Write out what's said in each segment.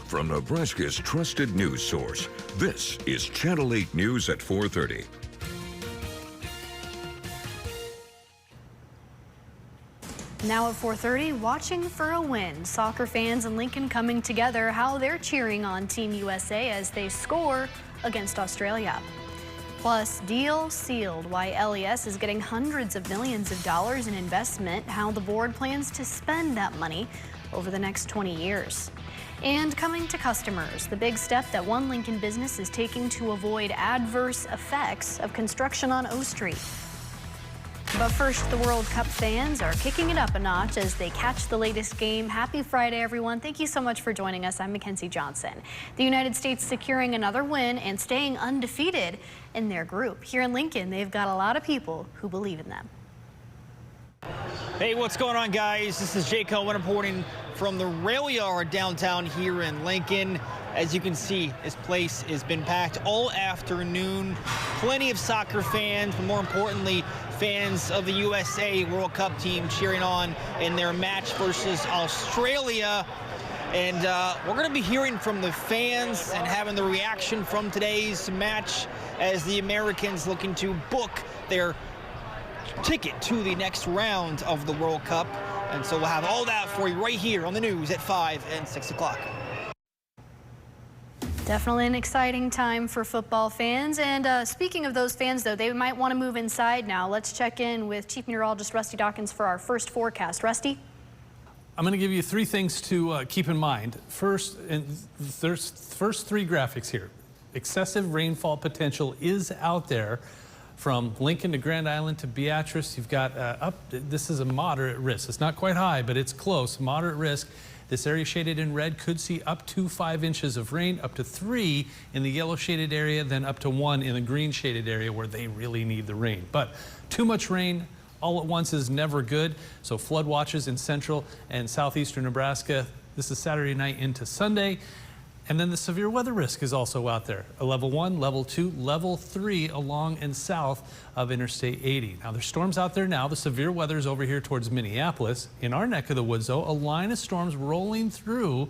from Nebraska's trusted news source. This is Channel 8 News at 4:30. Now at 4:30, watching for a win. Soccer fans in Lincoln coming together, how they're cheering on Team USA as they score against Australia. Plus, deal sealed, why LES is getting hundreds of millions of dollars in investment, how the board plans to spend that money over the next 20 years. And coming to customers, the big step that one Lincoln business is taking to avoid adverse effects of construction on O Street. But first, the World Cup fans are kicking it up a notch as they catch the latest game. Happy Friday, everyone. Thank you so much for joining us. I'm Mackenzie Johnson. The United States securing another win and staying undefeated in their group. Here in Lincoln, they've got a lot of people who believe in them. Hey, what's going on, guys? This is Jake Cohen reporting from the rail yard downtown here in Lincoln. As you can see, this place has been packed all afternoon. Plenty of soccer fans, but more importantly, fans of the USA World Cup team cheering on in their match versus Australia. And we're going to be hearing from the fans and having the reaction from today's match as the Americans looking to book their ticket to the next round of the World Cup. And so we'll have all that for you right here on the news at 5 and 6 o'clock. Definitely an exciting time for football fans. And speaking of those fans, though, they might want to move inside now. Let's check in with Chief Meteorologist Rusty Dawkins for our first forecast. Rusty? I'm going to give you three things to keep in mind. First, and there's first three graphics here. Excessive rainfall potential is out there from Lincoln to Grand Island to Beatrice. You've got this is a moderate risk. It's not quite high, but it's close, moderate risk. This area shaded in red could see up to 5 inches of rain, up to 3 in the yellow shaded area, then up to 1 in the green shaded area where they really need the rain. But too much rain all at once is never good. So flood watches in central and southeastern Nebraska. This is Saturday night into Sunday. And then the severe weather risk is also out there. A level 1, level 2, level 3 along and south of Interstate 80. Now there's storms out there now. The severe weather is over here towards Minneapolis. In our neck of the woods, though, a line of storms rolling through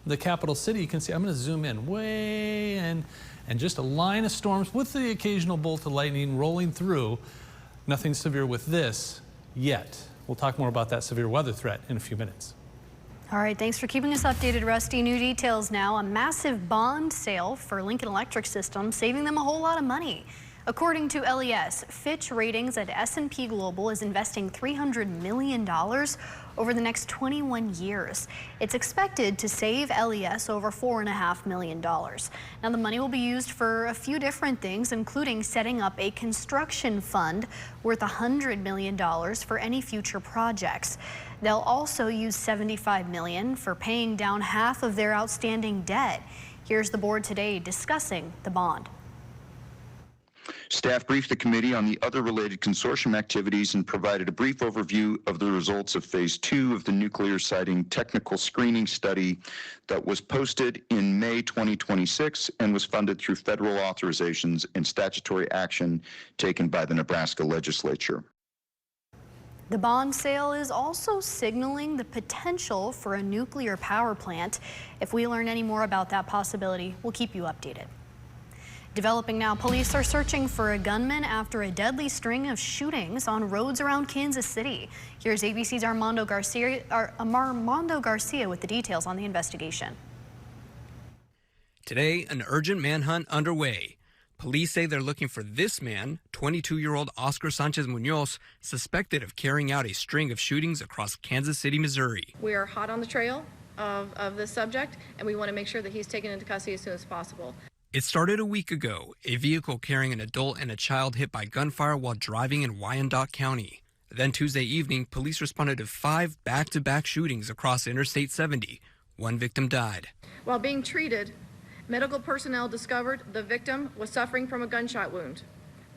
the capital city. You can see, I'm going to zoom in way in, and just a line of storms with the occasional bolt of lightning rolling through. Nothing severe with this yet. We'll talk more about that severe weather threat in a few minutes. All right, thanks for keeping us updated, Rusty. New details now. A massive bond sale for Lincoln Electric System, saving them a whole lot of money. According to LES, Fitch Ratings at S&P Global is investing $300 million over the next 21 years. It's expected to save LES over $4.5 million. Now, the money will be used for a few different things, including setting up a construction fund worth $100 million for any future projects. They'll also use $75 million for paying down half of their outstanding debt. Here's the board today discussing the bond. Staff briefed the committee on the other related consortium activities and provided a brief overview of the results of Phase 2 of the nuclear siting technical screening study that was posted in May 2026 and was funded through federal authorizations and statutory action taken by the Nebraska legislature. The bond sale is also signaling the potential for a nuclear power plant. If we learn any more about that possibility, we'll keep you updated. Developing now, police are searching for a gunman after a deadly string of shootings on roads around Kansas City. Here's ABC's Armando Garcia with the details on the investigation. Today, an urgent manhunt underway. Police say they're looking for this man, 22-year-old Oscar Sanchez Munoz, suspected of carrying out a string of shootings across Kansas City, Missouri. We are hot on the trail of this subject, and we want to make sure that he's taken into custody as soon as possible. It started a week ago. A vehicle carrying an adult and a child hit by gunfire while driving in Wyandotte County. Then Tuesday evening, police responded to 5 back-to-back shootings across Interstate 70. One victim died. While being treated, medical personnel discovered the victim was suffering from a gunshot wound.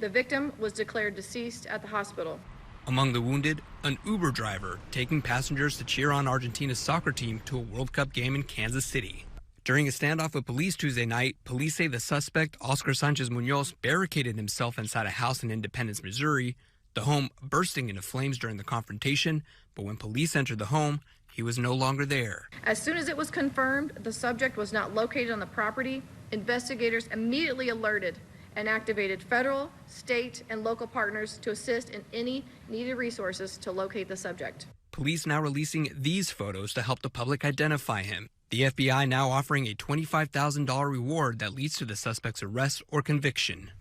The victim was declared deceased at the hospital. Among the wounded, an Uber driver taking passengers to cheer on Argentina's soccer team to a World Cup game in Kansas City. During a standoff with police Tuesday night, police say the suspect, Oscar Sanchez Munoz, barricaded himself inside a house in Independence, Missouri, the home bursting into flames during the confrontation. But when police entered the home, he was no longer there. As soon as it was confirmed the subject was not located on the property, investigators immediately alerted and activated federal, state, and local partners to assist in any needed resources to locate the subject. Police now releasing these photos to help the public identify him. The FBI now offering a $25,000 reward that leads to the suspect's arrest or conviction.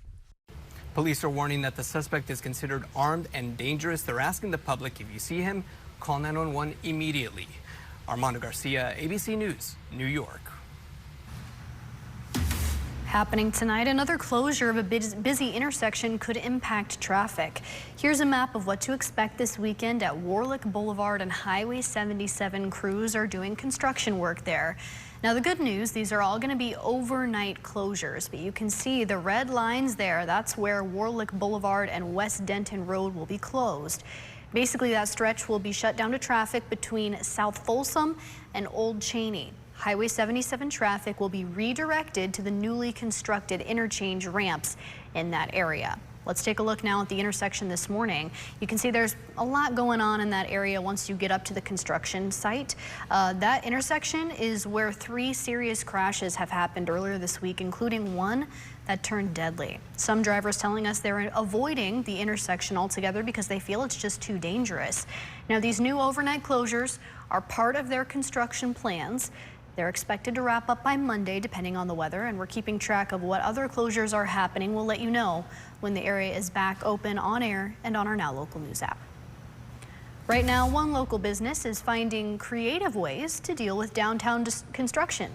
Police are warning that the suspect is considered armed and dangerous. They're asking the public, if you see him, call 911 immediately. Armando Garcia, ABC News, New York. Happening tonight, another closure of a busy intersection could impact traffic. Here's a map of what to expect this weekend at Warlick Boulevard and Highway 77. Crews are doing construction work there. Now, the good news, these are all going to be overnight closures, but you can see the red lines there. That's where Warlick Boulevard and West Denton Road will be closed. Basically, that stretch will be shut down to traffic between South Folsom and Old Cheney. Highway 77 traffic will be redirected to the newly constructed interchange ramps in that area. Let's take a look now at the intersection this morning. You can see there's a lot going on in that area once you get up to the construction site. That intersection is where 3 serious crashes have happened earlier this week, including one that turned deadly. Some drivers telling us they're avoiding the intersection altogether because they feel it's just too dangerous. Now, these new overnight closures are part of their construction plans. They're expected to wrap up by Monday, depending on the weather, and we're keeping track of what other closures are happening. We'll let you know when the area is back open on air and on our Now Local News app. Right now, one local business is finding creative ways to deal with downtown construction.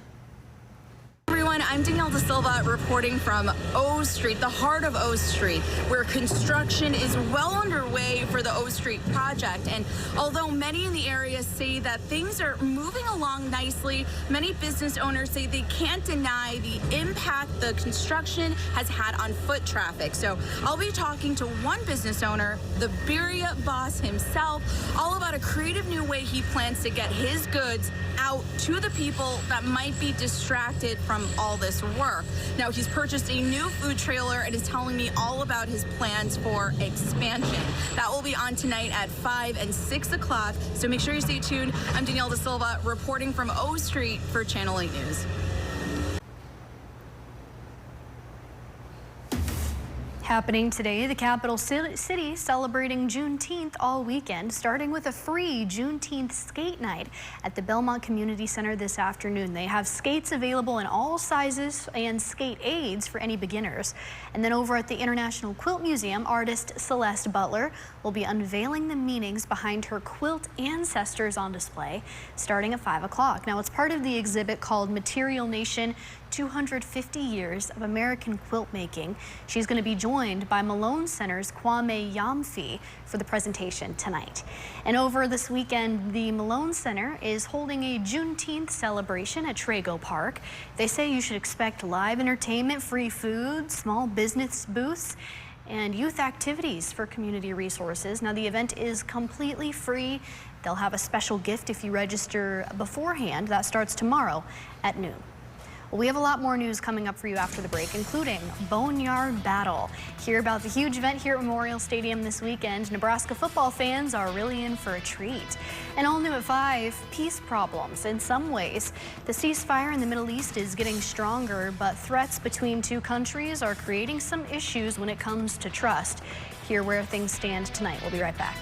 Everyone, I'm Danielle De Silva reporting from O Street, the heart of O Street, where construction is well underway for the O Street project. And although many in the area say that things are moving along nicely, many business owners say they can't deny the impact the construction has had on foot traffic. So I'll be talking to one business owner, the Birria boss himself, all about a creative new way he plans to get his goods out to the people that might be distracted from all this work. Now, he's purchased a new food trailer and is telling me all about his plans for expansion. That will be on tonight at 5 and 6 o'clock, so make sure you stay tuned. I'm Danielle De Silva reporting from O Street for Channel 8 News. Happening today, the capital city celebrating Juneteenth all weekend, starting with a free Juneteenth skate night at the Belmont Community Center this afternoon. They have skates available in all sizes and skate aids for any beginners. And then over at the International Quilt Museum, artist Celeste Butler will be unveiling the meanings behind her quilt ancestors on display starting at 5 o'clock. Now, it's part of the exhibit called Material Nation, 250 Years of American Quilt Making. She's going to be joined by Malone Center's Kwame Yamfi for the presentation tonight. And over this weekend, the Malone Center is holding a Juneteenth celebration at Trago Park. They say you should expect live entertainment, free food, small business booths, and youth activities for community resources. Now, the event is completely free. They'll have a special gift if you register beforehand. That starts tomorrow at noon. Well, we have a lot more news coming up for you after the break, including Boneyard Battle. Hear about the huge event here at Memorial Stadium this weekend. Nebraska football fans are really in for a treat. And all new at 5, peace problems. In some ways, the ceasefire in the Middle East is getting stronger, but threats between 2 countries are creating some issues when it comes to trust. Hear where things stand tonight. We'll be right back.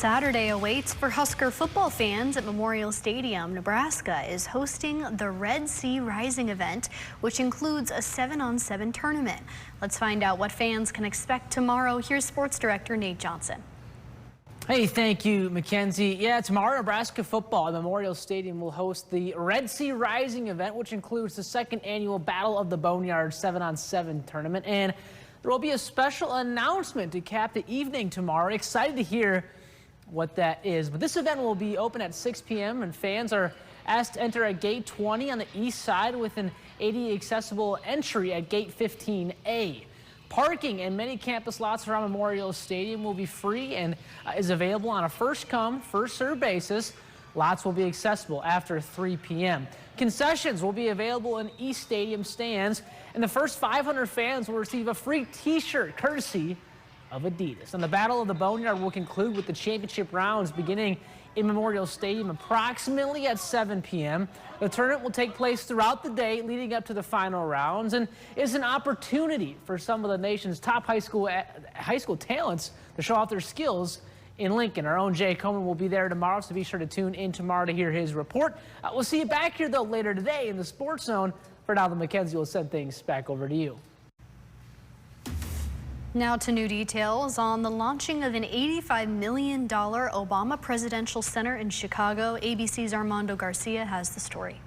Saturday awaits for Husker football fans at Memorial Stadium. Nebraska is hosting the Red Sea Rising event, which includes a 7-on-7 tournament. Let's find out what fans can expect tomorrow. Here's Sports Director Nate Johnson. Hey, thank you, Mackenzie. Yeah, tomorrow Nebraska football at Memorial Stadium will host the Red Sea Rising event, which includes the second annual Battle of the Boneyard 7-on-7 tournament. And there will be a special announcement to cap the evening tomorrow. Excited to hear what that is. But this event will be open at 6 p.m. and fans are asked to enter at gate 20 on the east side with an ADA accessible entry at gate 15A. Parking in many campus lots around Memorial Stadium will be free and is available on a first-come, first-served basis. Lots will be accessible after 3 p.m. Concessions will be available in East Stadium stands, and the first 500 fans will receive a free T-shirt courtesy of Adidas. And the Battle of the Boneyard will conclude with the championship rounds beginning in Memorial Stadium approximately at 7 p.m. The tournament will take place throughout the day leading up to the final rounds and is an opportunity for some of the nation's top high school talents to show off their skills in Lincoln. Our own Jay Coleman will be there tomorrow, so be sure to tune in tomorrow to hear his report. We'll see you back here, though, later today in the Sports Zone. For now, the Mackenzie will send things back over to you. Now to new details on the launching of an $85 million Obama Presidential Center in Chicago. ABC's Armando Garcia has the story.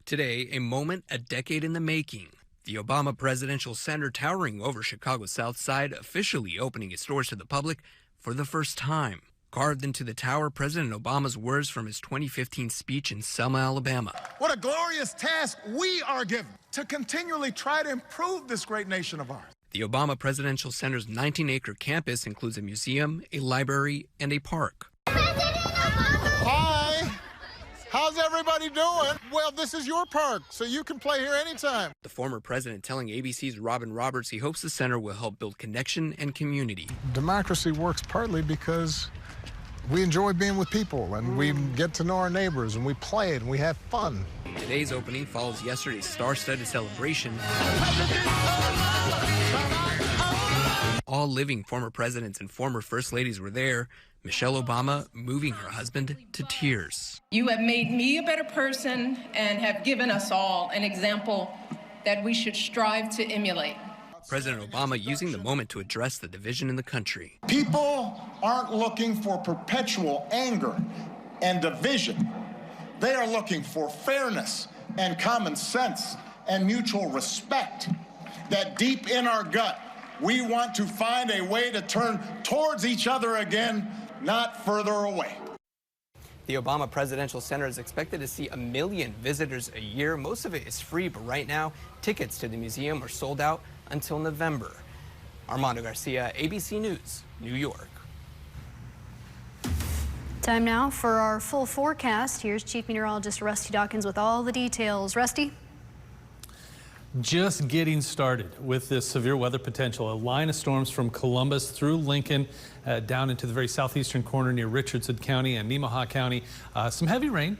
Today, a moment a decade in the making. The Obama Presidential Center, towering over Chicago's South Side, officially opening its doors to the public for the first time. Carved into the tower, President Obama's words from his 2015 speech in Selma, Alabama. What a glorious task we are given to continually try to improve this great nation of ours. The Obama Presidential Center's 19-acre campus includes a museum, a library, and a park. Hi, how's everybody doing? Well, this is your park, so you can play here anytime. The former president telling ABC's Robin Roberts he hopes the center will help build connection and community. Democracy works partly because we enjoy being with people, and we get to know our neighbors, and we play it, and we have fun. Today's opening follows yesterday's star-studded celebration. All living former presidents and former first ladies were there. Michelle Obama moving her husband to tears. You have made me a better person and have given us all an example that we should strive to emulate. President Obama using the moment to address the division in the country. People aren't looking for perpetual anger and division. They are looking for fairness and common sense and mutual respect. That deep in our gut, we want to find a way to turn towards each other again, not further away. The Obama Presidential Center is expected to see 1 million visitors a year. Most of it is free, but right now, tickets to the museum are sold out until November. Armando Garcia, ABC News, New York. Time now for our full forecast. Here's Chief Meteorologist Rusty Dawkins with all the details. Rusty? Just getting started with this severe weather potential. A line of storms from Columbus through Lincoln down into the very southeastern corner near Richardson County and Nemaha County. Some heavy rain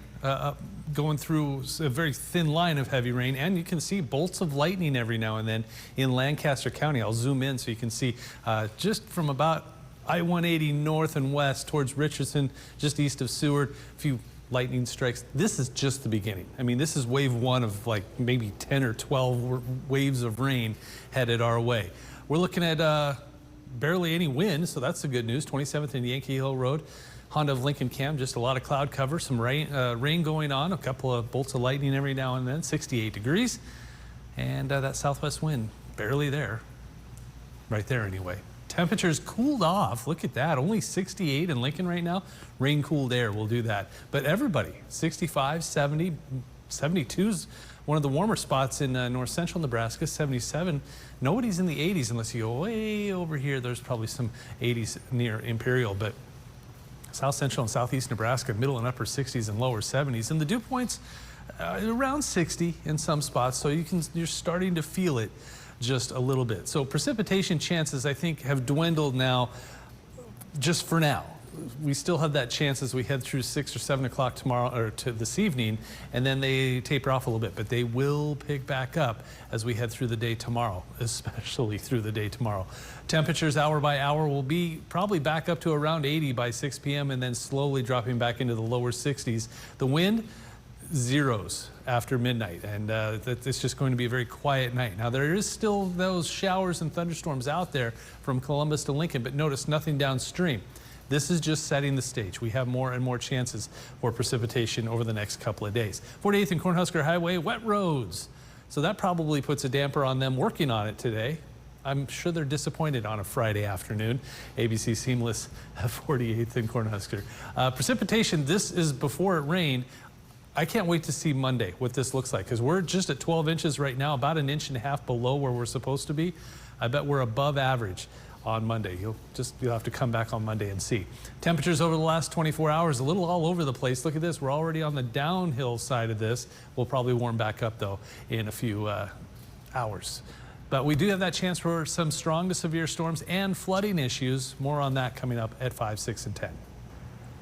going through a very thin line of heavy rain, and you can see bolts of lightning every now and then in Lancaster County. I'll zoom in so you can see just from about I-180 north and west towards Richardson, just east of Seward, a few lightning strikes. This is just the beginning. I mean, this is wave one of like maybe 10 or 12 waves of rain headed our way. We're looking at barely any wind, so that's the good news. 27th and Yankee Hill Road, Honda of Lincoln Cam, just a lot of cloud cover, some rain going on, a couple of bolts of lightning every now and then, 68 degrees. And that southwest wind, barely there, right there anyway. Temperatures cooled off. Look at that. Only 68 in Lincoln right now. Rain cooled air will do that. But everybody, 65, 70, 72 is one of the warmer spots in north central Nebraska, 77. Nobody's in the 80s unless you go way over here. There's probably some 80s near Imperial, but south central and southeast Nebraska, middle and upper 60s and lower 70s. And the dew points around 60 in some spots, so you're starting to feel it just a little bit. So precipitation chances, I think, have dwindled now just for now. we still have that chance as we head through 6 or 7 o'clock tomorrow or to this evening, and then they taper off a little bit, but they will pick back up as we head through the day tomorrow, especially through the day tomorrow. Temperatures hour by hour will be probably back up to around 80 by 6 p.m. and then slowly dropping back into the lower 60s. The wind, zeros after midnight, and it's just going to be a very quiet night. Now, there is still those showers and thunderstorms out there from Columbus to Lincoln, but notice nothing downstream. This is just setting the stage. We have more and more chances for precipitation over the next couple of days. 48th and Cornhusker Highway, wet roads. So that probably puts a damper on them working on it today. I'm sure they're disappointed on a Friday afternoon. ABC Seamless, 48th and Cornhusker. Precipitation, this is before it rained. I can't wait to see Monday what this looks like, because we're just at 12 inches right now, about 1.5 inches below where we're supposed to be. I bet we're above average on Monday. You'll have to come back on Monday and see. Temperatures over the last 24 hours, a little all over the place. Look at this. We're already on the downhill side of this. We'll probably warm back up, though, in a few hours. But we do have that chance for some strong to severe storms and flooding issues. More on that coming up at 5, 6, and 10.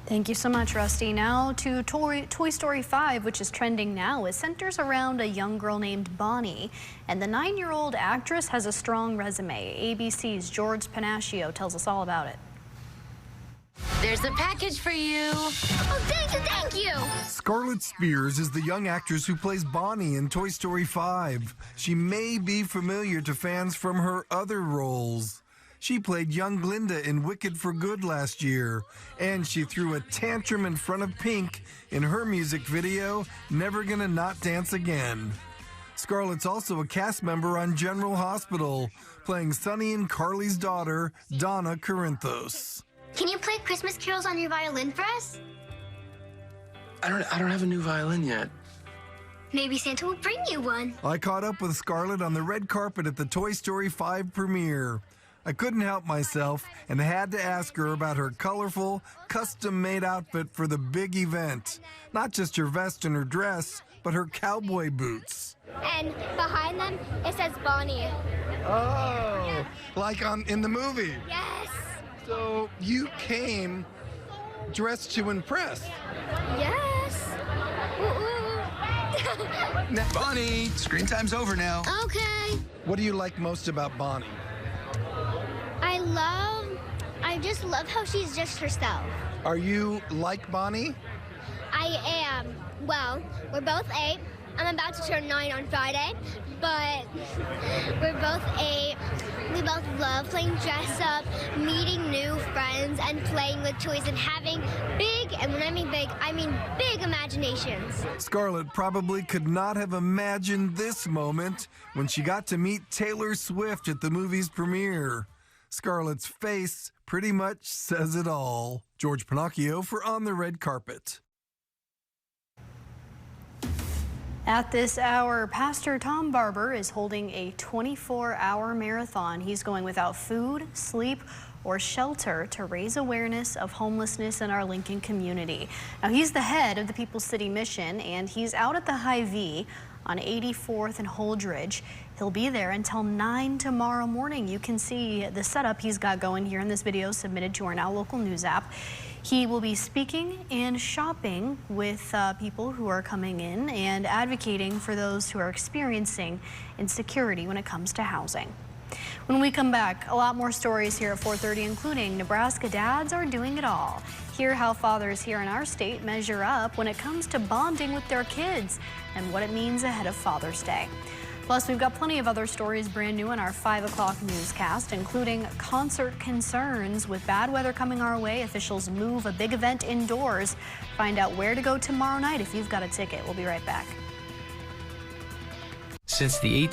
Thank you so much, Rusty. Now to Toy Story 5, which is trending now. It centers around a young girl named Bonnie, and the 9-year-old actress has a strong resume. ABC's George Panaccio tells us all about it. There's a package for you. Oh, thank you, thank you. Scarlett Spears is the young actress who plays Bonnie in Toy Story 5. She may be familiar to fans from her other roles. She played young Glinda in Wicked for Good last year, and she threw a tantrum in front of Pink in her music video, Never Gonna Not Dance Again. Scarlett's also a cast member on General Hospital, playing Sonny and Carly's daughter, Donna Corinthos. Can you play Christmas carols on your violin for us? I don't have a new violin yet. Maybe Santa will bring you one. I caught up with Scarlett on the red carpet at the Toy Story 5 premiere. I couldn't help myself and had to ask her about her colorful, custom-made outfit for the big event. Not just her vest and her dress, but her cowboy boots. And behind them, it says Bonnie. Oh, yeah. Like in the movie? Yes. So you came dressed to impress? Yes. Now, Bonnie, screen time's over now. Okay. What do you like most about Bonnie? I just love how she's just herself. Are you like Bonnie? I am. Well, we're both 8. I'm about to turn 9 on Friday, but we're both 8. We both love playing dress up, meeting new friends, and playing with toys and having big, and when I mean big, I mean big imaginations. Scarlett probably could not have imagined this moment when she got to meet Taylor Swift at the movie's premiere. Scarlett's face pretty much says it all. George Pinocchio for On the Red Carpet. At this hour, Pastor Tom Barber is holding a 24-hour marathon. He's going without food, sleep, or shelter to raise awareness of homelessness in our Lincoln community. Now, he's the head of the People's City Mission, and he's out at the Hy-Vee on 84th and Holdridge. He'll be there until 9 tomorrow morning. You can see the setup he's got going here in this video submitted to our Now Local News app. He will be speaking and shopping with people who are coming in and advocating for those who are experiencing insecurity when it comes to housing. When we come back, a lot more stories here at 4:30, including Nebraska dads are doing it all. Hear how fathers here in our state measure up when it comes to bonding with their kids and what it means ahead of Father's Day. Plus, we've got plenty of other stories brand new in our 5 o'clock newscast, including concert concerns. With bad weather coming our way, officials move a big event indoors. Find out where to go tomorrow night if you've got a ticket. We'll be right back. Since the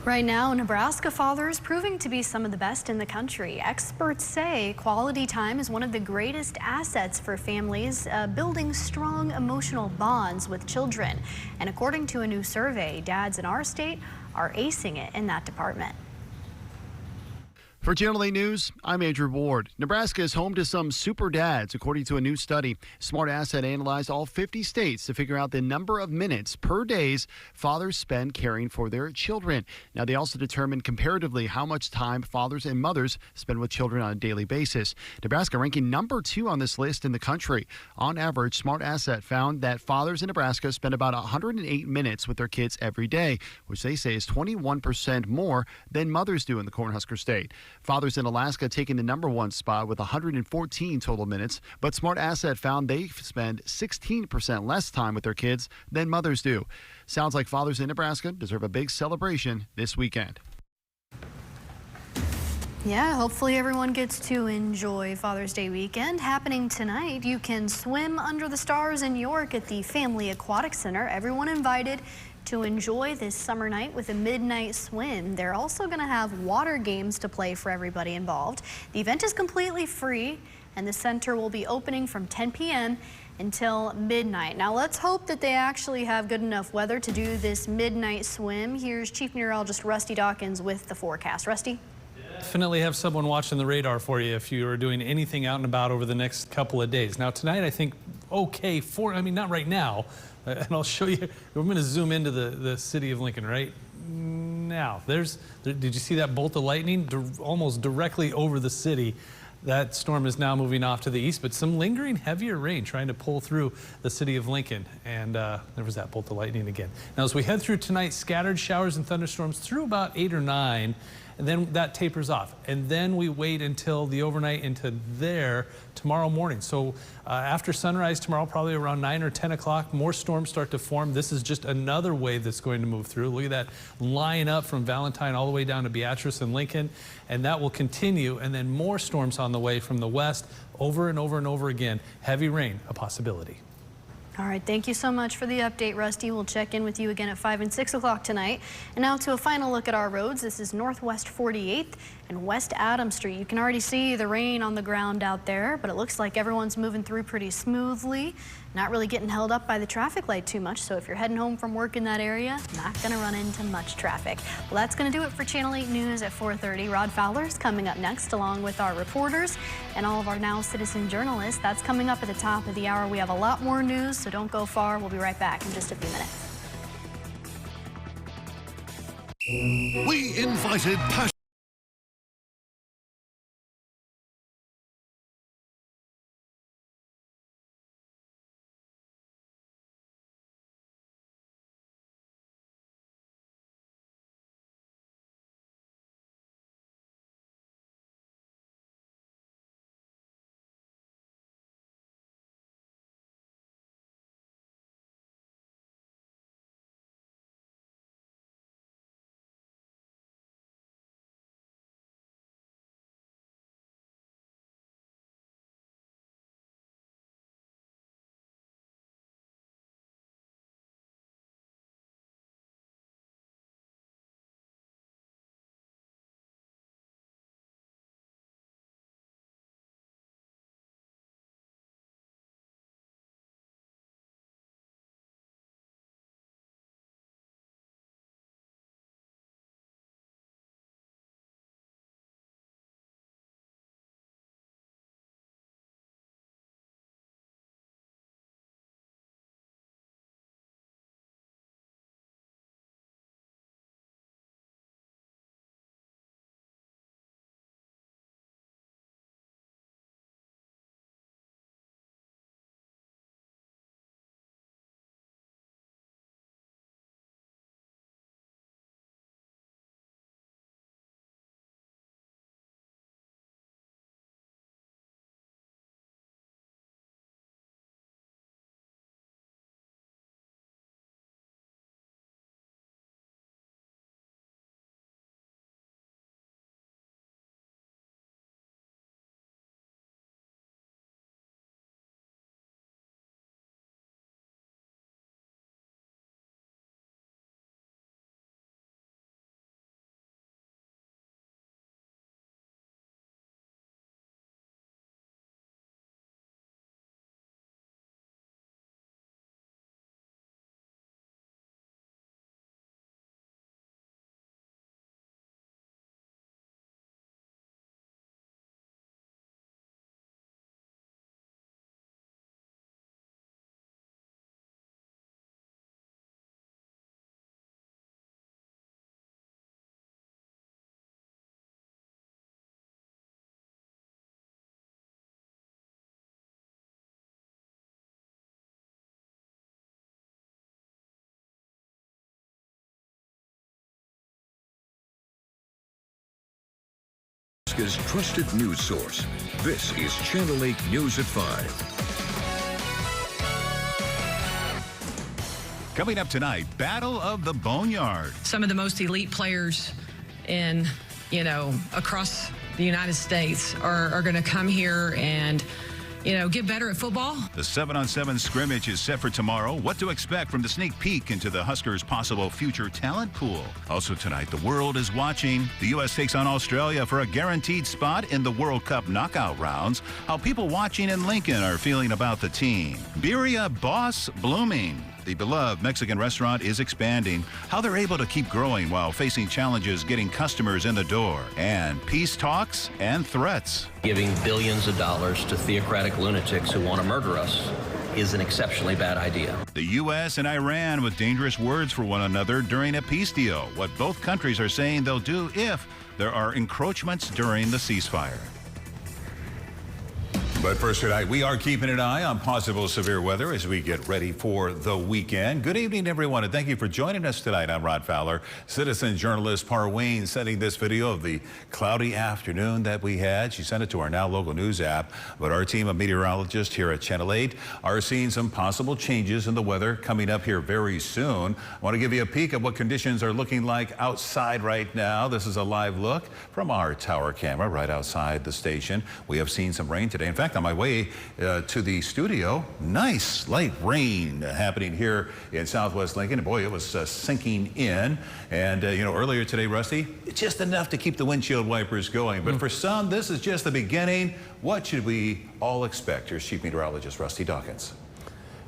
Right now, Nebraska fathers proving to be some of the best in the country. Experts say quality time is one of the greatest assets for families, building strong emotional bonds with children. And according to a new survey, dads in our state are acing it in that department. For Channel 8 News, I'm Andrew Ward. Nebraska is home to some super dads, according to a new study. Smart Asset analyzed all 50 states to figure out the number of minutes per days fathers spend caring for their children. Now, they also determined comparatively how much time fathers and mothers spend with children on a daily basis. Nebraska ranking number 2 on this list in the country. On average, Smart Asset found that fathers in Nebraska spend about 108 minutes with their kids every day, which they say is 21% more than mothers do in the Cornhusker State. Fathers in Alaska taking the number 1 spot with 114 total minutes, but Smart Asset found they spend 16% less time with their kids than mothers do. Sounds like fathers in Nebraska deserve a big celebration this weekend. Yeah, hopefully everyone gets to enjoy Father's Day weekend. Happening tonight, you can swim under the stars in York at the Family Aquatic Center. Everyone invited to enjoy this summer night with a midnight swim. They're also going to have water games to play for everybody involved. The event is completely free, and the center will be opening from 10 p.m. until midnight. Now let's hope that they actually have good enough weather to do this midnight swim. Here's Chief Meteorologist Rusty Dawkins with the forecast. Rusty? Definitely have someone watching the radar for you if you are doing anything out and about over the next couple of days. Now tonight, I think not right now, and I'll show you. We're going to zoom into the city of Lincoln right now. Did you see that bolt of lightning almost directly over the city? That storm is now moving off to the east, but some lingering heavier rain trying to pull through the city of Lincoln. And there was that bolt of lightning again. Now, as we head through tonight, scattered showers and thunderstorms through about 8 or 9. And then that tapers off. And then we wait until the overnight into there tomorrow morning. So after sunrise tomorrow, probably around 9 or 10 o'clock, more storms start to form. This is just another wave that's going to move through. Look at that line up from Valentine all the way down to Beatrice and Lincoln. And that will continue. And then more storms on the way from the west over and over and over again. Heavy rain, a possibility. All right, thank you so much for the update, Rusty. We'll check in with you again at 5 and 6 o'clock tonight. And now to a final look at our roads. This is Northwest 48th and West Adams Street. You can already see the rain on the ground out there, but it looks like everyone's moving through pretty smoothly. Not really getting held up by the traffic light too much, so if you're heading home from work in that area, not going to run into much traffic. Well, that's going to do it for Channel 8 News at 4:30. Rod Fowler's coming up next, along with our reporters and all of our Now Citizen journalists. That's coming up at the top of the hour. We have a lot more news, so don't go far. We'll be right back in just a few minutes. We invited Nebraska's trusted news source. This is Channel 8 News at 5. Coming up tonight, Battle of the Boneyard. Some of the most elite players in, across the United States are going to come here and, get better at football. The 7-on-7 scrimmage is set for tomorrow. What to expect from the sneak peek into the Huskers' possible future talent pool. Also tonight, the world is watching. The U.S. takes on Australia for a guaranteed spot in the World Cup knockout rounds. How people watching in Lincoln are feeling about the team. Birria Boss blooming. The beloved Mexican restaurant is expanding. How they're able to keep growing while facing challenges getting customers in the door. And peace talks and threats. Giving billions of dollars to theocratic lunatics who want to murder us is an exceptionally bad idea. The U.S. and Iran with dangerous words for one another during a peace deal. What both countries are saying they'll do if there are encroachments during the ceasefire. But first tonight, we are keeping an eye on possible severe weather as we get ready for the weekend. Good evening, everyone, and thank you for joining us tonight. I'm Rod Fowler. Citizen journalist Parween sending this video of the cloudy afternoon that we had. She sent it to our Now Local News app. But our team of meteorologists here at Channel 8 are seeing some possible changes in the weather coming up here very soon. I want to give you a peek at what conditions are looking like outside right now. This is a live look from our tower camera right outside the station. We have seen some rain today. In fact, on my way to the studio, nice light rain happening here in Southwest Lincoln. Boy, it was sinking in. And, earlier today, Rusty, it's just enough to keep the windshield wipers going. But for some, this is just the beginning. What should we all expect? Here's Chief Meteorologist Rusty Dawkins.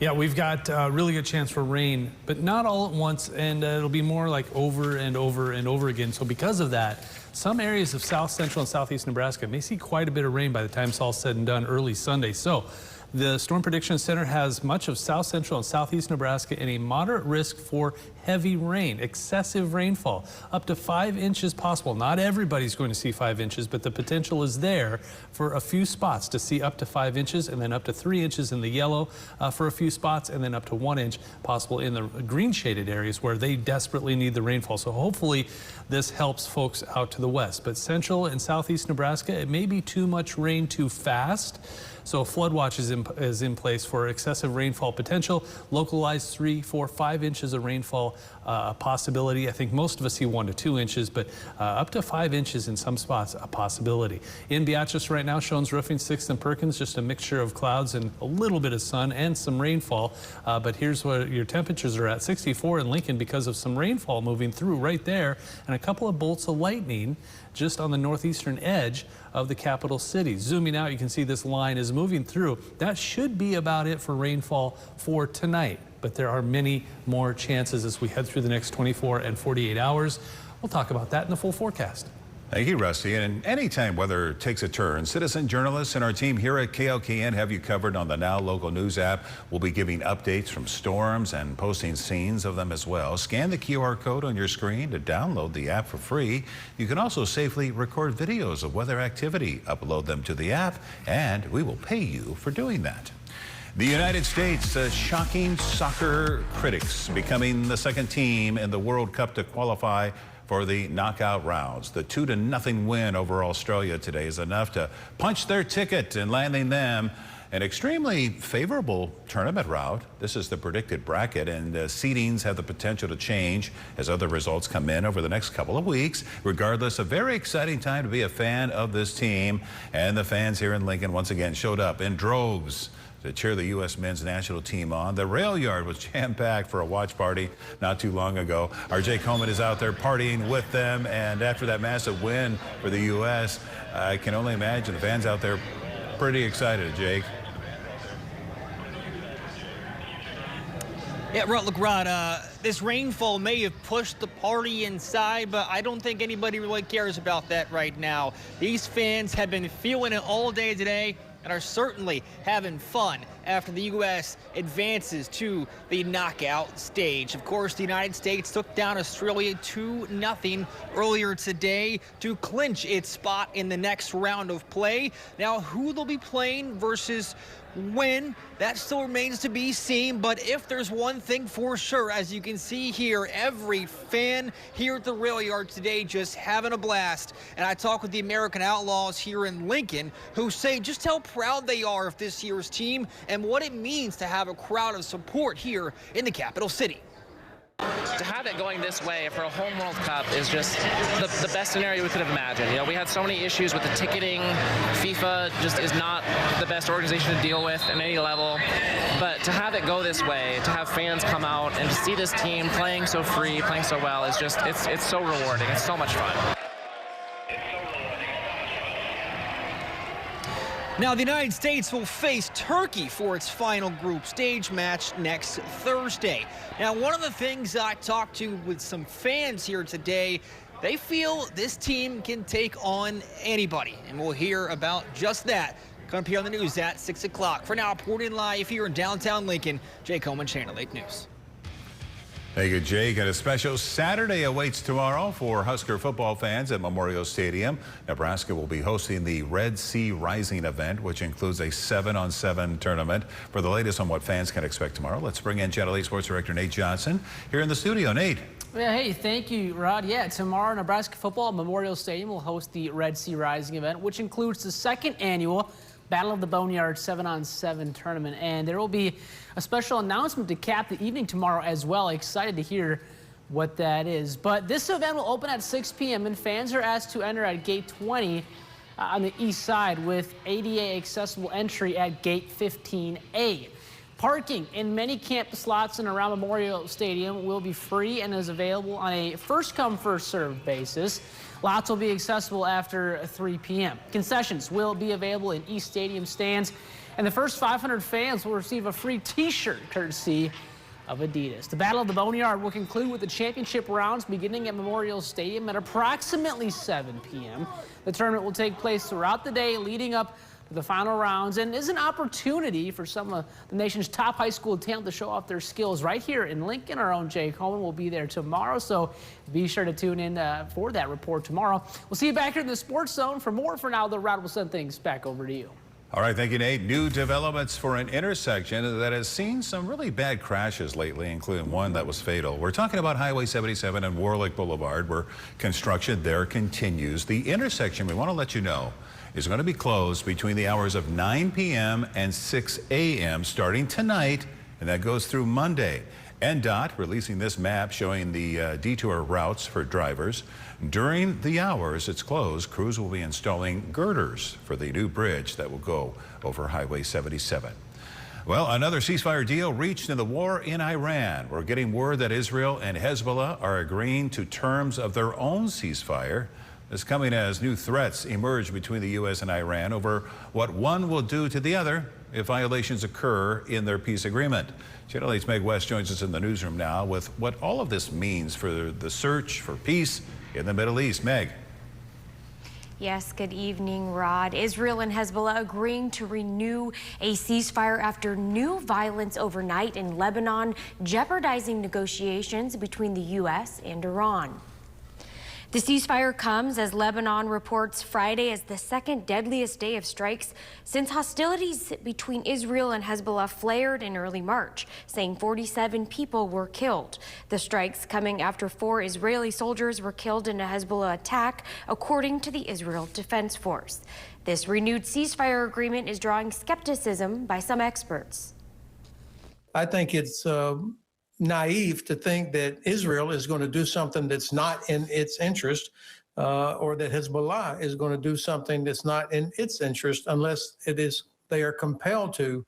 Yeah, we've got a really good chance for rain, but not all at once, and it'll be more like over and over and over again. So because of that, some areas of south central and southeast Nebraska may see quite a bit of rain by the time it's all said and done early Sunday. So the Storm Prediction Center has much of south central and southeast Nebraska in a moderate risk for heavy rain, excessive rainfall, up to 5 inches possible. Not everybody's going to see 5 inches, but the potential is there for a few spots to see up to 5 inches, and then up to 3 inches in the yellow for a few spots, and then up to 1 inch possible in the green shaded areas where they desperately need the rainfall. So hopefully this helps folks out to the west. But central and southeast Nebraska, it may be too much rain too fast. So a flood watch is in place for excessive rainfall potential. Localized 3, 4, 5 inches of rainfall a possibility. I think most of us see 1 to 2 inches, but up to 5 inches in some spots a possibility. In Beatrice right now, Shones Roofing, 6th and Perkins, just a mixture of clouds and a little bit of sun and some rainfall. But here's what your temperatures are at. 64 in Lincoln because of some rainfall moving through right there, and a couple of bolts of lightning just on the northeastern edge of the capital city. Zooming out, you can see this line is moving through. That should be about it for rainfall for tonight, but there are many more chances as we head through the next 24 and 48 hours. We'll talk about that in the full forecast. Thank you, Rusty. And anytime weather takes a turn, citizen journalists and our team here at KLKN have you covered on the Now Local News app. We'll be giving updates from storms and posting scenes of them as well. Scan the QR code on your screen to download the app for free. You can also safely record videos of weather activity, upload them to the app, and we will pay you for doing that. The United States shocking soccer critics, becoming the second team in the World Cup to qualify for the knockout rounds. The 2-0 win over Australia today is enough to punch their ticket and landing them an extremely favorable tournament route. This is the predicted bracket, and seedings have the potential to change as other results come in over the next couple of weeks. Regardless, a very exciting time to be a fan of this team, and the fans here in Lincoln once again showed up in droves to cheer the U.S. men's national team on. The rail yard was jam-packed for a watch party not too long ago. Our Jake Coleman is out there partying with them, and after that massive win for the U.S., I can only imagine the fans out there pretty excited, Jake. Yeah, Rod, this rainfall may have pushed the party inside, but I don't think anybody really cares about that right now. These fans have been feeling it all day today. and are certainly having fun after the U.S. advances to the knockout stage. Of course, the United States took down Australia 2-0 earlier today to clinch its spot in the next round of play. Now, who they'll be playing versus when, that still remains to be seen, but if there's one thing for sure, as you can see here, every fan here at the rail yard today just having a blast. And I talked with the American Outlaws here in Lincoln, who say just how proud they are of this year's team and what it means to have a crowd of support here in the capital city. To have it going this way for a home World Cup is just the best scenario we could have imagined. You know, we had so many issues with the ticketing. FIFA just is not the best organization to deal with at any level. But to have it go this way, to have fans come out and to see this team playing so free, playing so well, is just, it's so rewarding. It's so much fun. Now, the United States will face Turkey for its final group stage match next Thursday. Now, one of the things I talked to with some fans here today, they feel this team can take on anybody, and we'll hear about just that coming up here on the news at 6 o'clock. For now, reporting live here in downtown Lincoln, Jay Coleman, Channel 8 News. Thank you, Jake. And a special Saturday awaits tomorrow for Husker football fans at Memorial Stadium. Nebraska will be hosting the Red Sea Rising event, which includes a 7-on-7 tournament. For the latest on what fans can expect tomorrow, let's bring in Channel 8 Sports Director Nate Johnson here in the studio. Nate. Yeah, hey, thank you, Rod. Yeah, tomorrow Nebraska football at Memorial Stadium will host the Red Sea Rising event, which includes the second annual Battle of the Boneyard 7-on-7 tournament. And there will be a special announcement to cap the evening tomorrow as well. Excited to hear what that is. But this event will open at 6 p.m. and fans are asked to enter at gate 20 on the east side with ADA accessible entry at gate 15A. Parking in many campus lots and around Memorial Stadium will be free and is available on a first-come, first-served basis. Lots will be accessible after 3 p.m. Concessions will be available in East Stadium stands, and the first 500 fans will receive a free T-shirt courtesy of Adidas. The Battle of the Boneyard will conclude with the championship rounds beginning at Memorial Stadium at approximately 7 p.m. The tournament will take place throughout the day leading up to the final rounds and is an opportunity for some of the nation's top high school talent to show off their skills right here in Lincoln. Our own Jay Coleman will be there tomorrow, so be sure to tune in for that report tomorrow. We'll see you back here in the Sports Zone. For more, for now, the Rod will send things back over to you. All right, thank you, Nate. New developments for an intersection that has seen some really bad crashes lately, including one that was fatal. We're talking about Highway 77 and Warlick Boulevard, where construction there continues. The intersection, we want to let you know, is going to be closed between the hours of 9 p.m. and 6 a.m. starting tonight, and that goes through Monday. NDOT releasing this map showing the detour routes for drivers. During the hours it's closed, crews will be installing girders for the new bridge that will go over Highway 77. Well, another ceasefire deal reached in the war in Iran. We're getting word that Israel and Hezbollah are agreeing to terms of their own ceasefire. This coming as new threats emerge between the U.S. and Iran over what one will do to the other if violations occur in their peace agreement. Channel 8's Meg West joins us in the newsroom now with what all of this means for the search for peace in the Middle East. Meg. Yes, good evening, Rod. Israel and Hezbollah agreeing to renew a ceasefire after new violence overnight in Lebanon, jeopardizing negotiations between the U.S. and Iran. The ceasefire comes as Lebanon reports Friday as the second deadliest day of strikes since hostilities between Israel and Hezbollah flared in early March, saying 47 people were killed. The strikes coming after 4 Israeli soldiers were killed in a Hezbollah attack, according to the Israel Defense Force. This renewed ceasefire agreement is drawing skepticism by some experts. I think it's naive to think that Israel is going to do something that's not in its interest, or that Hezbollah is going to do something that's not in its interest unless they are compelled to.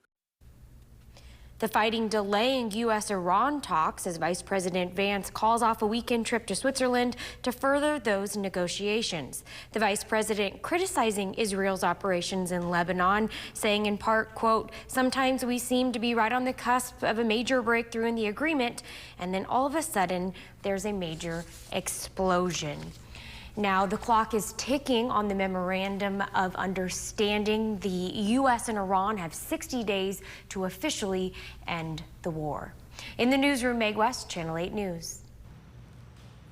The fighting delaying U.S.-Iran talks as Vice President Vance calls off a weekend trip to Switzerland to further those negotiations. The Vice President criticizing Israel's operations in Lebanon, saying in part, quote, "Sometimes we seem to be right on the cusp of a major breakthrough in the agreement, and then all of a sudden there's a major explosion." Now, the clock is ticking on the memorandum of understanding. The U.S. and Iran have 60 days to officially end the war. In the newsroom, Meg West, Channel 8 News.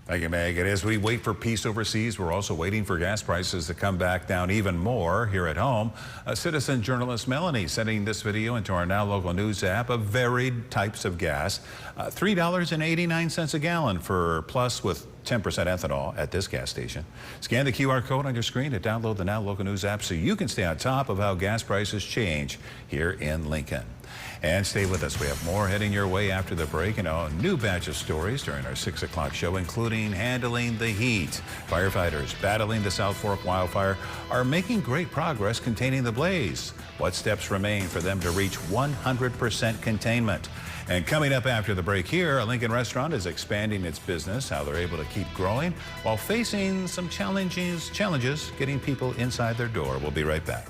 Thank you, Meg. And as we wait for peace overseas, we're also waiting for gas prices to come back down even more here at home. Citizen journalist Melanie sending this video into our Now Local News app of varied types of gas. $3.89 a gallon for plus with 10% ethanol at this gas station. Scan the QR code on your screen to download the Now Local News app so you can stay on top of how gas prices change here in Lincoln. And stay with us. We have more heading your way after the break and a new batch of stories during our 6 o'clock show, including handling the heat. Firefighters battling the South Fork wildfire are making great progress containing the blaze. What steps remain for them to reach 100% containment? And coming up after the break here, a Lincoln restaurant is expanding its business, how they're able to keep growing while facing some challenges getting people inside their door. We'll be right back.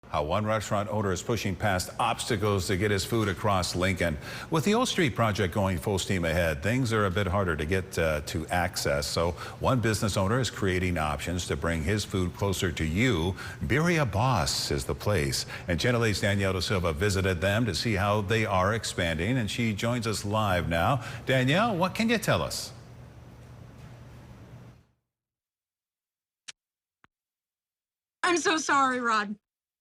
How one restaurant owner is pushing past obstacles to get his food across Lincoln. With the O Street project going full steam ahead, things are a bit harder to get to access. So one business owner is creating options to bring his food closer to you. Birria Boss is the place. And Channel 8's Danielle Da Silva visited them to see how they are expanding. And she joins us live now. Danielle, what can you tell us? I'm so sorry, Rod.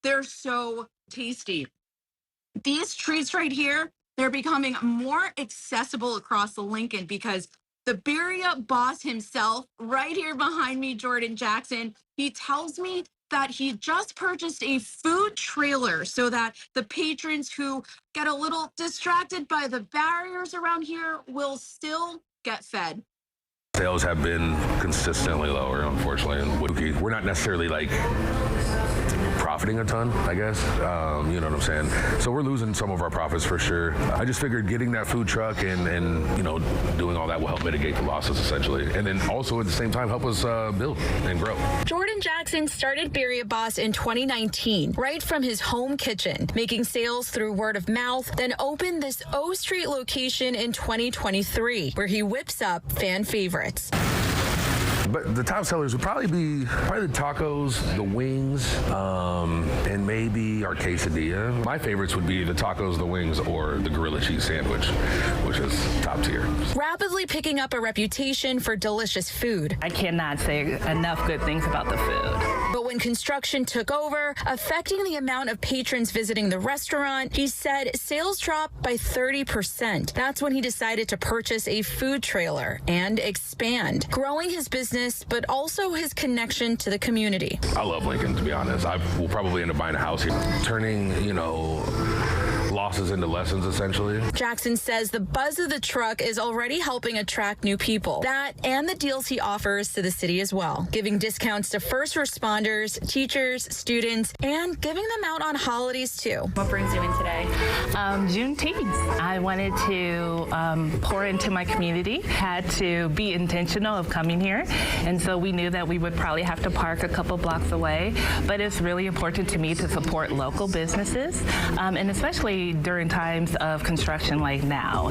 They're so tasty. These treats right here, they're becoming more accessible across the Lincoln because the Birria Boss himself, right here behind me, Jordan Jackson, he tells me that he just purchased a food trailer so that the patrons who get a little distracted by the barriers around here will still get fed. Sales have been consistently lower, unfortunately. And we're not necessarily like profiting a ton, I guess. You know what I'm saying? So we're losing some of our profits for sure. I just figured getting that food truck and you know, doing all that will help mitigate the losses essentially. And then also at the same time help us build and grow. Jordan Jackson started Birria Boss in 2019, right from his home kitchen, making sales through word of mouth, then opened this O Street location in 2023, where he whips up fan favorites. But the top sellers would probably be the tacos, the wings, and maybe our quesadilla. My favorites would be the tacos, the wings, or the gorilla cheese sandwich, which is top tier. Rapidly picking up a reputation for delicious food. I cannot say enough good things about the food. But when construction took over, affecting the amount of patrons visiting the restaurant, he said sales dropped by 30%. That's when he decided to purchase a food trailer and expand, growing his business, but also his connection to the community. I love Lincoln, to be honest. I will probably end up buying a house here, turning, you know, losses into lessons, essentially. Jackson says the buzz of the truck is already helping attract new people. That and the deals he offers to the city as well, giving discounts to first responders, teachers, students, and giving them out on holidays too. What brings you in today? Juneteenth. I wanted to pour into my community, had to be intentional of coming here, and so we knew that we would probably have to park a couple blocks away, but it's really important to me to support local businesses, and especially during times of construction like now.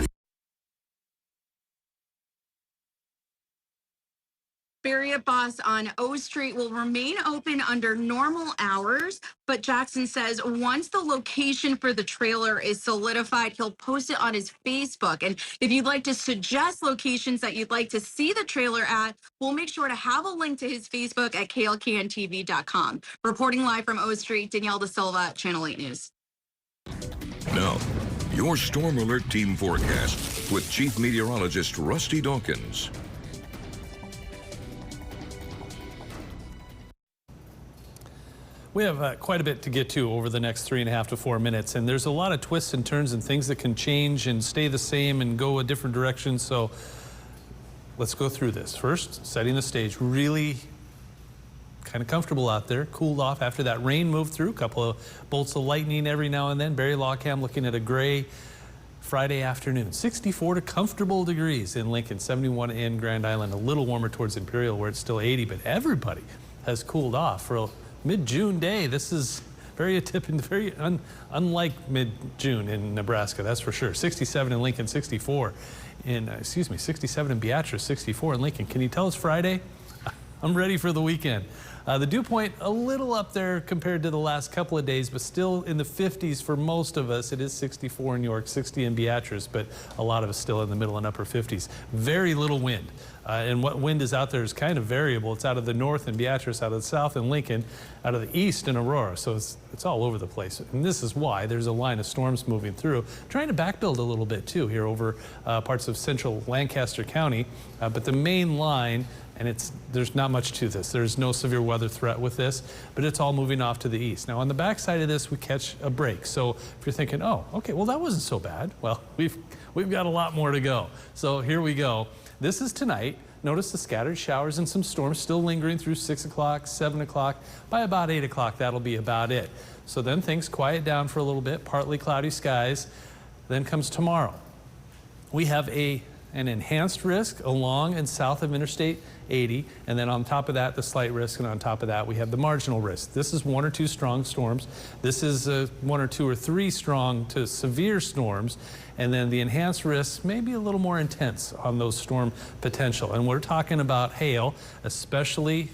Birria Boss on O Street will remain open under normal hours, but Jackson says once the location for the trailer is solidified, he'll post it on his Facebook. And if you'd like to suggest locations that you'd like to see the trailer at, we'll make sure to have a link to his Facebook at klkntv.com. Reporting live from O Street, Danielle De Silva, Channel 8 News. Now, your Storm Alert Team forecast with Chief Meteorologist Rusty Dawkins. We have quite a bit to get to over the next 3.5 to 4 minutes, and there's a lot of twists and turns and things that can change and stay the same and go a different direction. So let's go through this. First, setting the stage. Really kind of comfortable out there, cooled off after that rain moved through. A couple of bolts of lightning every now and then. Barry Lockham looking at a gray Friday afternoon. 64 to comfortable degrees in Lincoln, 71 in Grand Island, a little warmer towards Imperial where it's still 80, but everybody has cooled off for a mid-June day. This is very atypical, very unlike mid-June in Nebraska, that's for sure. 67 in Lincoln, 64 in, 67 in Beatrice, 64 in Lincoln. Can you tell it's Friday? I'm ready for the weekend. The dew point a little up there compared to the last couple of days, but still in the 50s for most of us. It is 64 in York, 60 in Beatrice, but a lot of us still in the middle and upper 50s. Very little wind. And what wind is out there is kind of variable. It's out of the north in Beatrice, out of the south in Lincoln, out of the east in Aurora. So it's all over the place. And this is why there's a line of storms moving through, trying to backbuild a little bit too here over parts of central Lancaster County. But the main line, and there's not much to this. There's no severe weather threat with this, but it's all moving off to the east. Now on the backside of this, we catch a break. So if you're thinking, oh, okay, well that wasn't so bad. Well, we've got a lot more to go. So here we go. This is tonight. Notice the scattered showers and some storms still lingering through 6 o'clock, 7 o'clock. By about 8 o'clock, that'll be about it. So then things quiet down for a little bit, partly cloudy skies. Then comes tomorrow. We have an enhanced risk along and south of Interstate 80, and then on top of that, the slight risk, and on top of that, we have the marginal risk. This is 1 or 2 strong storms. This is 1 or 2 or 3 strong to severe storms, and then the enhanced risk may be a little more intense on those storm potential. And we're talking about hail, especially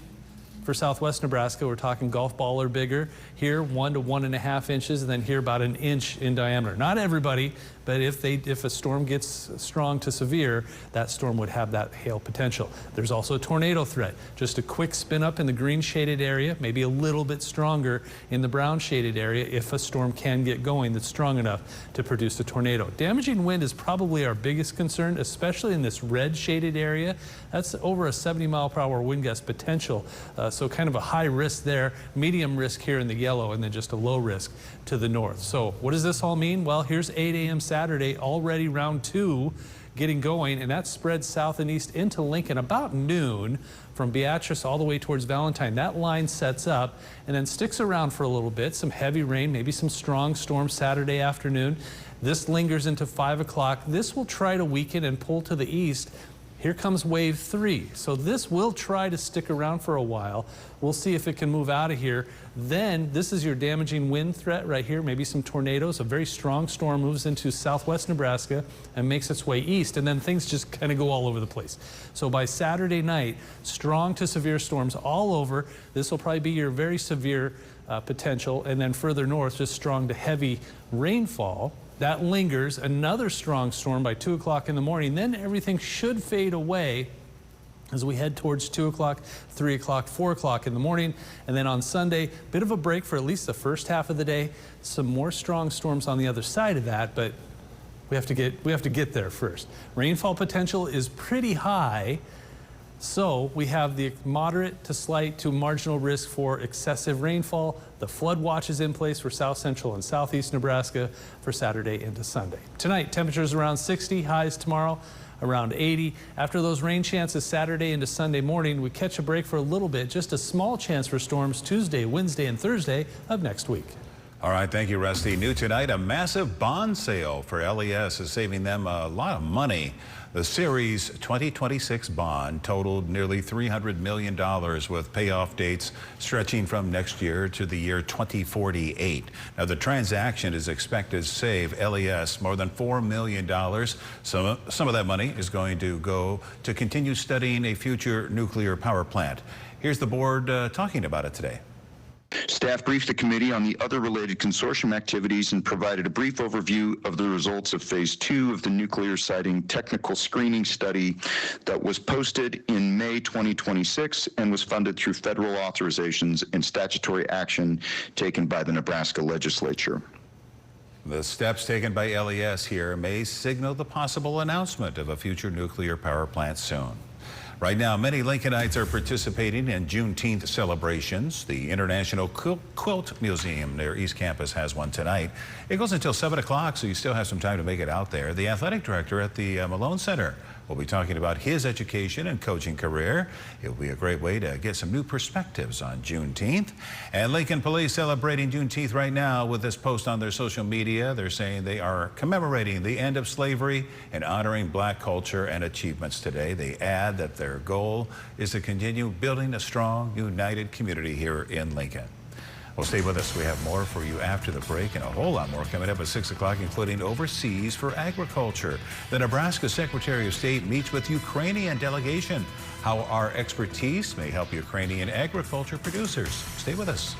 for southwest Nebraska. We're talking golf ball or bigger. Here, 1 to 1.5 inches, and then here about 1 inch in diameter. Not everybody, but if a storm gets strong to severe, that storm would have that hail potential. There's also a tornado threat. Just a quick spin up in the green shaded area, maybe a little bit stronger in the brown shaded area if a storm can get going that's strong enough to produce a tornado. Damaging wind is probably our biggest concern, especially in this red shaded area. That's over a 70 mile per hour wind gust potential So kind of a high risk there, medium risk here in the yellow, and then just a low risk to the north. So what does this all mean? Well, here's 8 a.m. Saturday, already round 2 getting going, and that spreads south and east into Lincoln about noon from Beatrice all the way towards Valentine. That line sets up and then sticks around for a little bit. Some heavy rain, maybe some strong storms Saturday afternoon. This lingers into 5 o'clock. This will try to weaken and pull to the east. Here comes wave 3. So this will try to stick around for a while. We'll see if it can move out of here. Then this is your damaging wind threat right here, maybe some tornadoes. A very strong storm moves into southwest Nebraska and makes its way east, and then things just kind of go all over the place. So by Saturday night, strong to severe storms all over. This will probably be your very severe potential, and then further north, just strong to heavy rainfall. That lingers, another strong storm by 2 o'clock in the morning. Then everything should fade away as we head towards 2 o'clock, 3 o'clock, 4 o'clock in the morning. And then on Sunday, bit of a break for at least the first half of the day. Some more strong storms on the other side of that, but we have to get there first. Rainfall potential is pretty high. So we have the moderate to slight to marginal risk for excessive rainfall. The flood watch is in place for south central and southeast Nebraska for Saturday into Sunday. Tonight, temperatures around 60, highs tomorrow around 80. After those rain chances Saturday into Sunday morning, we catch a break for a little bit, just a small chance for storms Tuesday, Wednesday, and Thursday of next week. All right, thank you, Rusty. New tonight, a massive bond sale for LES is saving them a lot of money. The Series 2026 bond totaled nearly $300 million with payoff dates stretching from next year to the year 2048. Now, the transaction is expected to save LES more than $4 million. Some of that money is going to go to continue studying a future nuclear power plant. Here's the board talking about it today. Staff briefed the committee on the other related consortium activities and provided a brief overview of the results of Phase 2 of the nuclear siting technical screening study that was posted in May 2026 and was funded through federal authorizations and statutory action taken by the Nebraska legislature. The steps taken by LES here may signal the possible announcement of a future nuclear power plant soon. Right now, many Lincolnites are participating in Juneteenth celebrations. The International Quilt Museum near East Campus has one tonight. It goes until 7 o'clock, so you still have some time to make it out there. The athletic director at the Malone Center will be talking about his education and coaching career. It will be a great way to get some new perspectives on Juneteenth. And Lincoln Police celebrating Juneteenth right now with this post on their social media. They're saying they are commemorating the end of slavery and honoring black culture and achievements today. They add that their goal is to continue building a strong, united community here in Lincoln. Well, stay with us. We have more for you after the break and a whole lot more coming up at 6 o'clock, including overseas for agriculture. The Nebraska Secretary of State meets with Ukrainian delegation. How our expertise may help Ukrainian agriculture producers. Stay with us.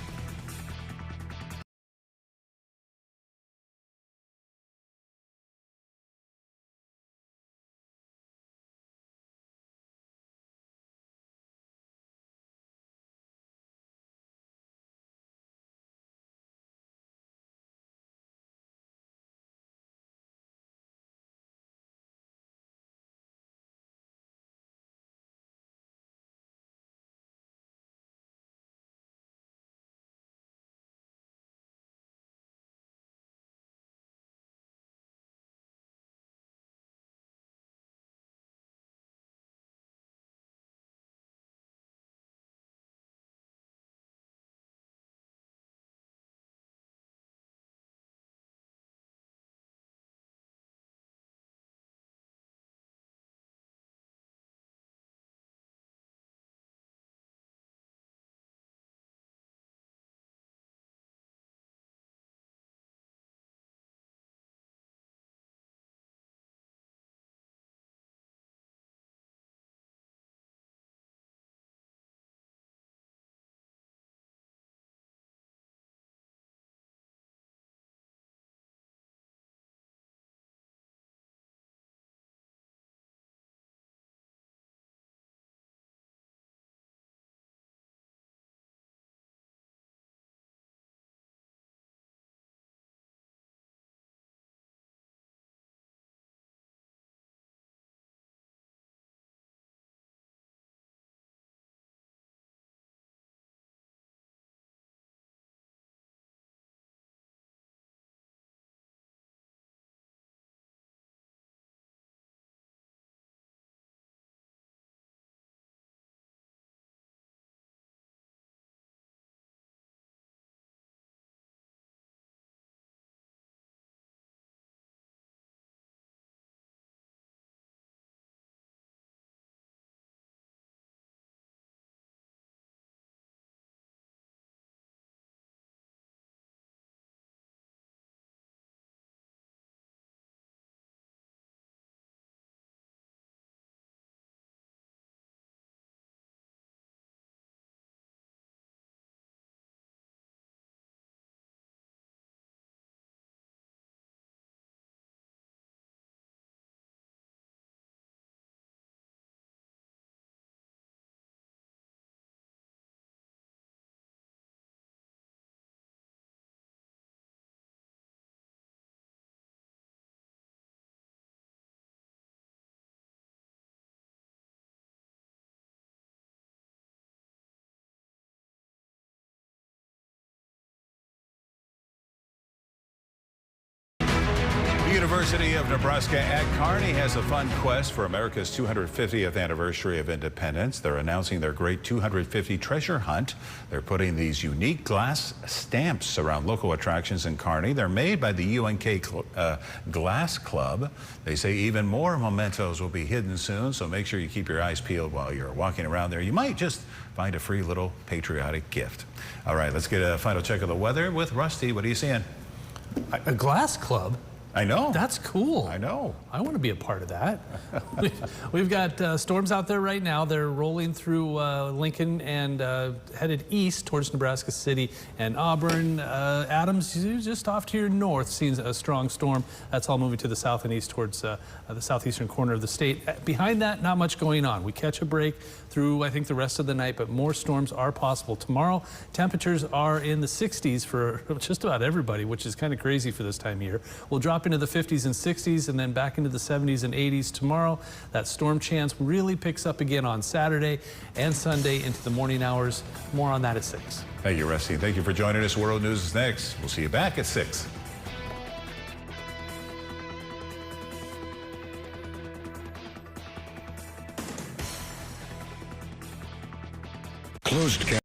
University of Nebraska at Kearney has a fun quest for America's 250th anniversary of independence. They're announcing their great 250 treasure hunt. They're putting these unique glass stamps around local attractions in Kearney. They're made by the UNK Glass Club. They say even more mementos will be hidden soon, so make sure you keep your eyes peeled while you're walking around there. You might just find a free little patriotic gift. All right, let's get a final check of the weather with Rusty. What are you seeing? A glass club? I know. That's cool. I know. I want to be a part of that. We've got storms out there right now. They're rolling through Lincoln and headed east towards Nebraska City and Auburn. Adams, just off to your north, seeing a strong storm. That's all moving to the south and east towards the southeastern corner of the state. Behind that, not much going on. We catch a break through, I think, the rest of the night, but more storms are possible. Tomorrow, temperatures are in the 60s for just about everybody, which is kind of crazy for this time of year. We'll drop into the 50s and 60s and then back into the 70s and 80s tomorrow. That storm chance really picks up again on Saturday and Sunday into the morning hours. More on that at 6. Thank you, Rusty. Thank you for joining us. World News is next. We'll see you back at 6. Closed